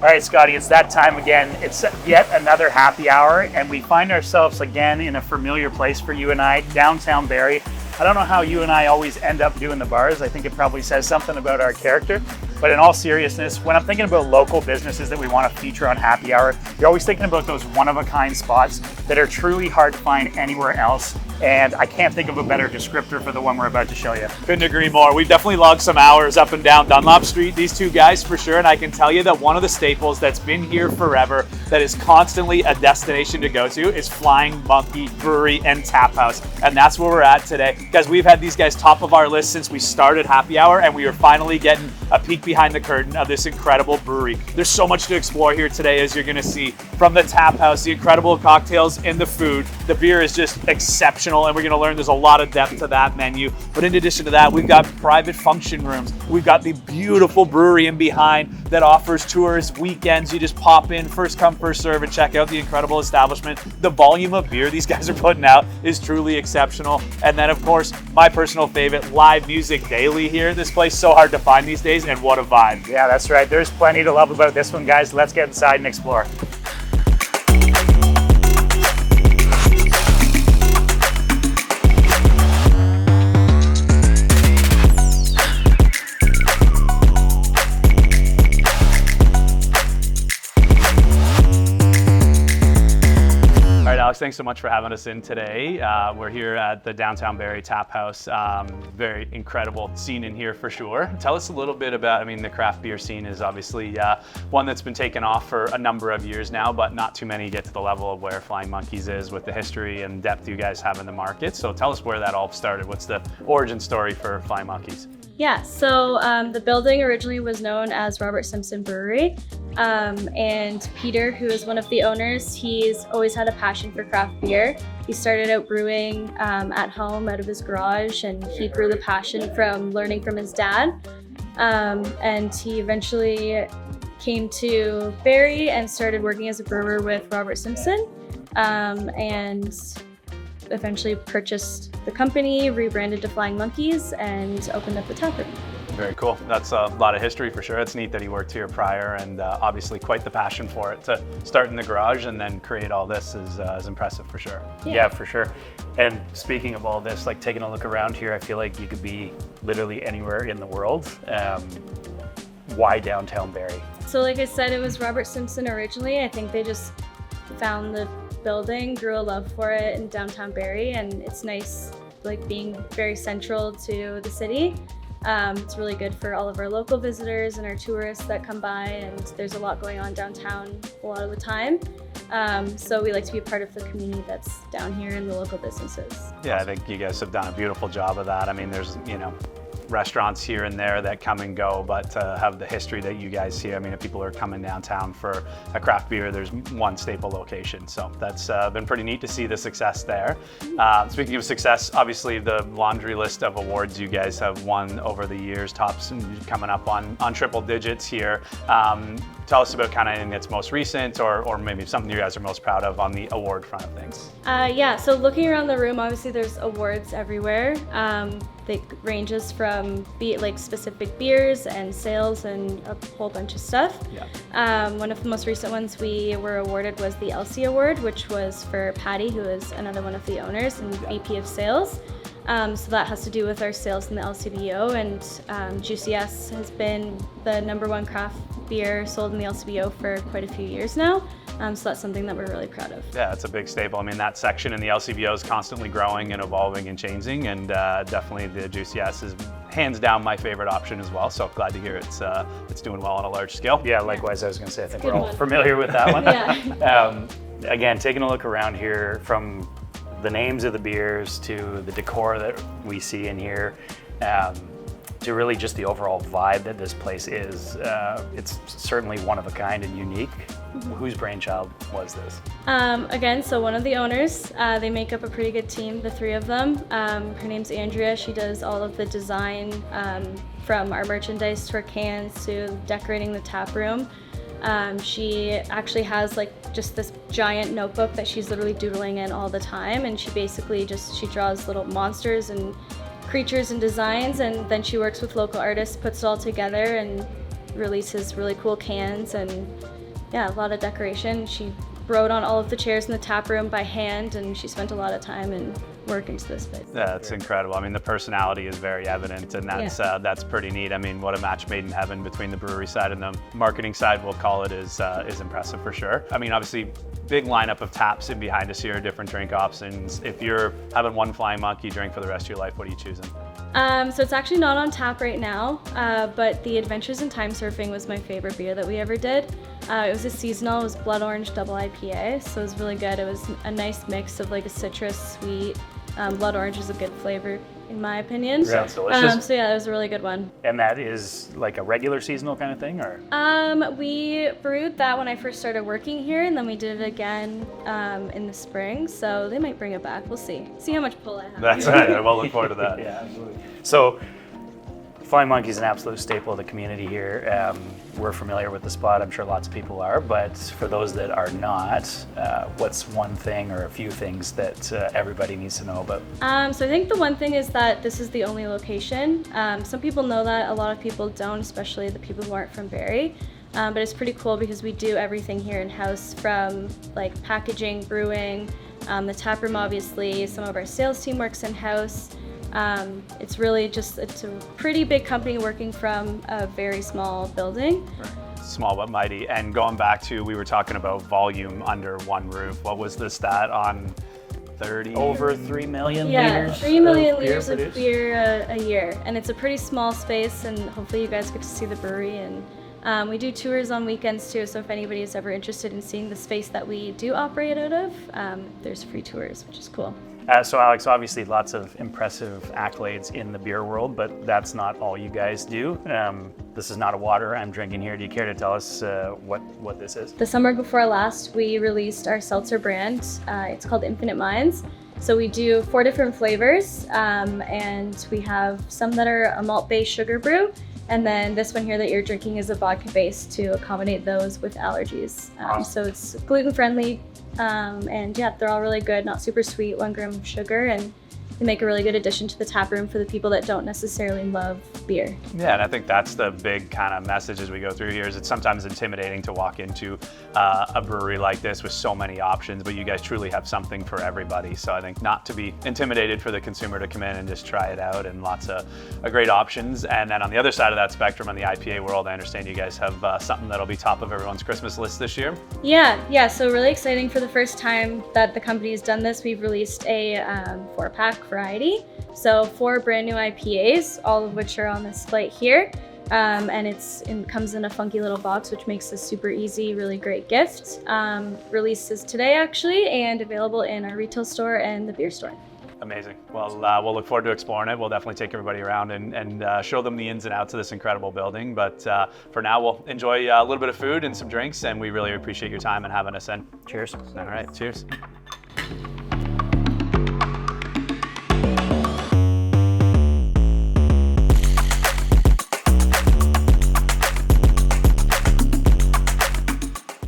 All right, Scotty, it's that time again. It's yet another happy hour, and we find ourselves again in a familiar place for you and I, downtown Barrie. I don't know how you and I always end up doing the bars. I think it probably says something about our character. But in all seriousness, when I'm thinking about local businesses that we want to feature on happy hour, you're always thinking about those one-of-a-kind spots that are truly hard to find anywhere else. And I can't think of a better descriptor for the one we're about to show you. Couldn't agree more. We've definitely logged some hours up and down Dunlop Street, these two guys for sure. And I can tell you that one of the staples that's been here forever, that is constantly a destination to go to, is Flying Monkey Brewery and Tap House. And that's where we're at today. Guys, we've had these guys top of our list since we started happy hour, and we are finally getting a peek behind the curtain of this incredible brewery. There's so much to explore here today, as you're gonna see. From the tap house, the incredible cocktails and the food. The beer is just exceptional, and we're gonna learn there's a lot of depth to that menu. But in addition to that, we've got private function rooms. We've got the beautiful brewery in behind that offers tours, weekends. You just pop in, first come, first serve, and check out the incredible establishment. The volume of beer these guys are putting out is truly exceptional. And then, of course, my personal favorite, live music daily here. This place is so hard to find these days, and what a vibe. Yeah, that's right. There's plenty to love about this one, guys. Let's get inside and explore. Alex, thanks so much for having us in today. We're here at the downtown Barrie Tap House. Very incredible scene in here for sure. Tell us a little bit about, the craft beer scene is obviously one that's been taken off for a number of years now, but not too many get to the level of where Flying Monkeys is with the history and depth you guys have in the market. So tell us where that all started. What's the origin story for Flying Monkeys? Yeah, so the building originally was known as Robert Simpson Brewery, and Peter, who is one of the owners, he's always had a passion for craft beer. He started out brewing at home out of his garage, and he grew the passion from learning from his dad, and he eventually came to Barrie and started working as a brewer with Robert Simpson, and eventually purchased the company, rebranded to Flying Monkeys, and opened up the tap room. Very cool. That's a lot of history for sure. It's neat that he worked here prior, and obviously quite the passion for it. To start in the garage and then create all this is impressive for sure. Yeah, for sure. And speaking of all this, like taking a look around here, I feel like you could be literally anywhere in the world. Why downtown Barrie? So like I said, it was Robert Simpson originally. I think they just found the building, grew a love for it in downtown Barrie, and it's nice like being very central to the city. It's really good for all of our local visitors and our tourists that come by, and there's a lot going on downtown a lot of the time. So we like to be a part of the community that's down here in the local businesses. Yeah, I think you guys have done a beautiful job of that. There's, restaurants here and there that come and go, but to have the history that you guys see, if people are coming downtown for a craft beer, there's one staple location. So that's been pretty neat to see the success there. Speaking of success, obviously the laundry list of awards you guys have won over the years, tops coming up on triple digits here. Tell us about kind of anything that's most recent or maybe something you guys are most proud of on the award front of things. Yeah, so looking around the room, obviously there's awards everywhere. That ranges from specific beers and sales and a whole bunch of stuff. Yeah. One of the most recent ones we were awarded was the Elsie Award, which was for Patty, who is another one of the owners and VP of sales. So that has to do with our sales in the LCBO, and Juicy S has been the #1 craft beer sold in the LCBO for quite a few years now. So that's something that we're really proud of. Yeah, it's a big staple. That section in the LCBO is constantly growing and evolving and changing, and definitely the Juicy S is hands down my favorite option as well. So glad to hear it's doing well on a large scale. Yeah, likewise. I was going to say, I think we're all familiar with that one. Yeah. Again, taking a look around here, from the names of the beers to the decor that we see in here, to really just the overall vibe that this place is. It's certainly one of a kind and unique. Whose brainchild was this? Again, so one of the owners, they make up a pretty good team, the three of them. Her name's Andrea. She does all of the design, from our merchandise to our cans to decorating the tap room. She actually has just this giant notebook that she's literally doodling in all the time, and she basically she draws little monsters and creatures and designs, and then she works with local artists, puts it all together, and releases really cool cans and yeah, a lot of decoration. She wrote on all of the chairs in the tap room by hand, and she spent a lot of time and work into this place. Yeah, it's incredible. I mean, the personality is very evident, and that's pretty neat. I mean, what a match made in heaven between the brewery side and the marketing side, we'll call it, is impressive for sure. I mean, obviously, big lineup of taps in behind us here, different drink options. If you're having one Flying Monkey drink for the rest of your life, what are you choosing? So it's actually not on tap right now, but the Adventures in Time Surfing was my favorite beer that we ever did. It was a seasonal, it was blood orange double IPA, so it was really good. It was a nice mix of like a citrus, sweet. Blood orange is a good flavor in my opinion. Sounds delicious. So yeah, it was a really good one. And that is like a regular seasonal kind of thing, or? We brewed that when I first started working here, and then we did it again in the spring. So they might bring it back. We'll see. See how much pull I have. That's right. We'll look forward to that. Yeah, absolutely. So, Flying Monkey is an absolute staple of the community here. We're familiar with the spot. I'm sure lots of people are. But for those that are not, what's one thing or a few things that everybody needs to know about? So I think the one thing is that this is the only location. Some people know that, a lot of people don't, especially the people who aren't from Barrie. But it's pretty cool because we do everything here in-house, from like packaging, brewing, the tap room obviously, some of our sales team works in-house. It's really just, it's a pretty big company working from a very small building. Small but mighty. And going back to, we were talking about volume under one roof. What was the stat on 30? Over 3 million yeah, liters? 3 million of beer liters of produced? beer a year. And it's a pretty small space, and hopefully you guys get to see the brewery. And we do tours on weekends too, so if anybody is ever interested in seeing the space that we do operate out of, there's free tours, which is cool. So Alex, obviously lots of impressive accolades in the beer world, but that's not all you guys do. This is not a water I'm drinking here. Do you care to tell us what this is? The summer before last, we released our Seltzer brand. It's called Infinite Minds. So we do 4 different flavors, and we have some that are a malt-based sugar brew, and then this one here that you're drinking is a vodka base to accommodate those with allergies. So it's gluten-friendly, and yeah, they're all really good, not super sweet, 1 gram of sugar, and they make a really good addition to the tap room for the people that don't necessarily love beer. Yeah, and I think that's the big kind of message as we go through here, is it's sometimes intimidating to walk into a brewery like this with so many options, but you guys truly have something for everybody. So I think not to be intimidated for the consumer to come in and just try it out, and lots of great options. And then on the other side of that spectrum, on the IPA world, I understand you guys have something that'll be top of everyone's Christmas list this year. Yeah, so really exciting. For the first time that the company has done this, we've released a 4-pack variety. So 4 brand new IPAs, all of which are on this plate here. And it comes in a funky little box, which makes this super easy, really great gift. Releases today actually, and available in our retail store and the beer store. Amazing. Well, we'll look forward to exploring it. We'll definitely take everybody around and show them the ins and outs of this incredible building. But for now, we'll enjoy a little bit of food and some drinks, and we really appreciate your time and having us in. Cheers. All right, cheers.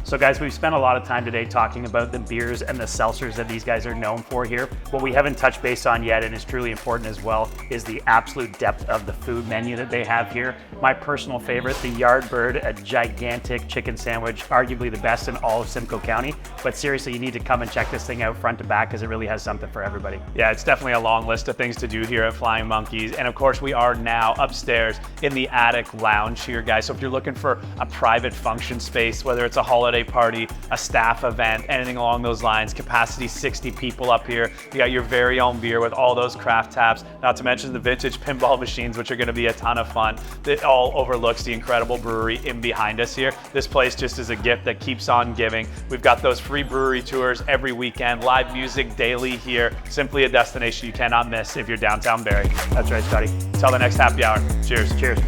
So guys, we've spent a lot of time today talking about the beers and the seltzers that these guys are known for here. What we haven't touched base on yet, and is truly important as well, is the absolute depth of the food menu that they have here. My personal favorite, the Yardbird, a gigantic chicken sandwich, arguably the best in all of Simcoe County. But seriously, you need to come and check this thing out front to back, because it really has something for everybody. Yeah, it's definitely a long list of things to do here at Flying Monkeys. And of course, we are now upstairs in the attic lounge here, guys. So if you're looking for a private function space, whether it's a holiday party, a staff event, anything along those lines, capacity 60 people up here. You got your very own beer with all those craft taps, not to mention the vintage pinball machines, which are gonna be a ton of fun. It all overlooks the incredible brewery in behind us here. This place just is a gift that keeps on giving. We've got those free brewery tours every weekend, live music daily here. Simply a destination you cannot miss if you're downtown Barrie. That's right, Scotty. Till the next happy hour. Cheers. Cheers.